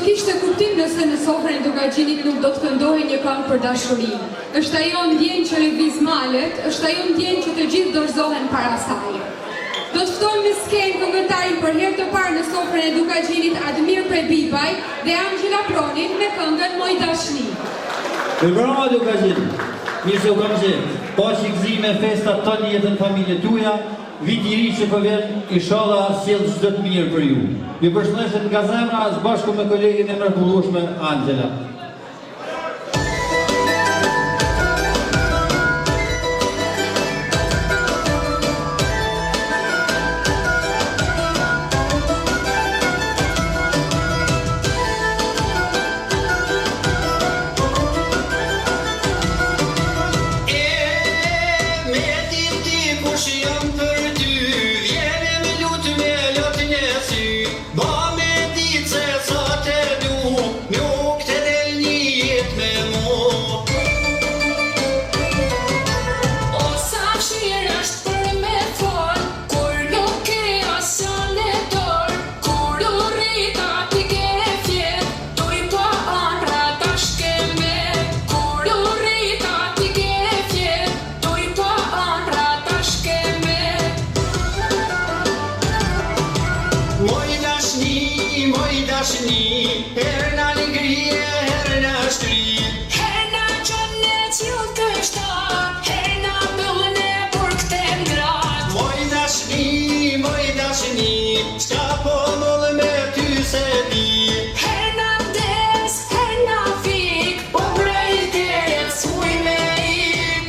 kishte kuptim nëse në sofrën e Dukagjinit nuk do të këndohej një këngë për dashurinë. Është ajo ndjenjë që lëviz malet, është ajo ndjenjë që të gjithë dorëzohen para saj. Do të ftojmë në skenë këngëtarin për herë të parë në sofrën e Dukagjinit Admir Prebibaj dhe Angela Pronin me këngën Moj dashni. Përbroma Dukagjin, mirë se u kam qenë, pa që këzi me festat të një jetën familje tuja, vit i ri që përvjen, inshallah sjell çdo të mirë për ju. Ju përshëndeset nga zemra së bashku me kolegin e mrekullueshme Angela. Herë në alegrie, herë në shtri, herë në qënë cilë të shtat, herë në bëllën e për këte ngrat. Moj dashni, shka po mëllë me ty se di. Herë në des, herë në fik, po prej tejet s'uj me ik.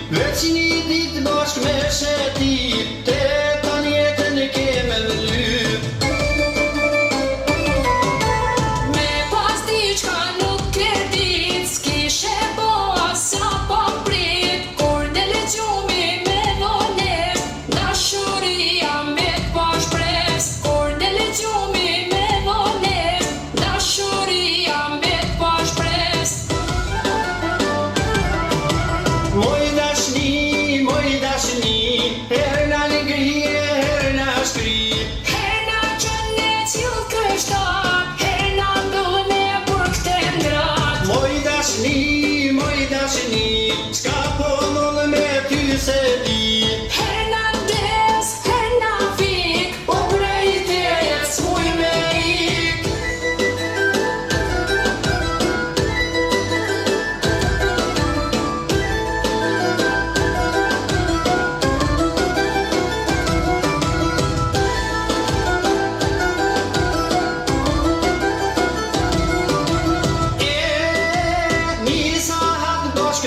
Veç një ditë bashkë me shetit, te ta njetën keme në lyp. Me pas diqka nuk e dit, s'kishe po asa po prit, kur në legjumi me nones, dashuria me t'pa shpres. Kur në legjumi me nones, dashuria me t'pa shpres. Moj dashni, herë në alegrie, herë në shtri, herë në qënë cilë kështat, herë në bëllën e për këte ngrat. Moj dashni, s'ka po mëllë me ty se di. Herë në des, herë në fik, po prej tejet s'uj me ik.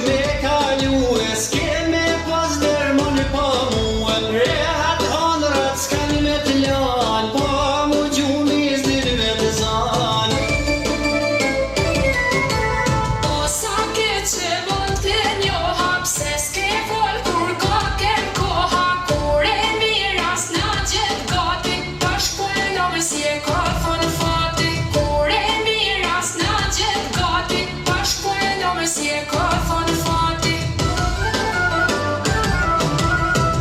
Me kalu e s'ke me pas dërmon pa muën, rehat hanrat s'kan me t'lan, pa mu gjumi s'dyrve të zan. O sa ke që vën të njoha, pse s'ke fol kur ka kem koha, kur e miras na gjet gati, bashku e nome si e ka fën fati. Kur e miras na gjet gati, bashku e nome si e ka fën fati.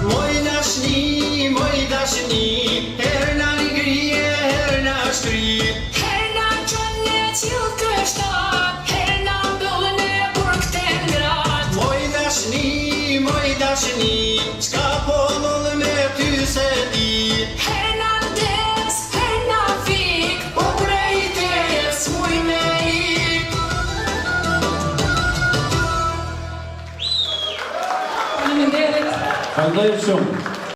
Moj dashni, herë në alegrie, herë në shtri, herë në qënë cilë kështat, herë në bëllën e për këte ngrat. Moj dashni, s'ka po mëllë me ty se di. Herë në des, herë në fik, po prej tejet s'uj me ik. Faleminderit. Faleminderit shumë.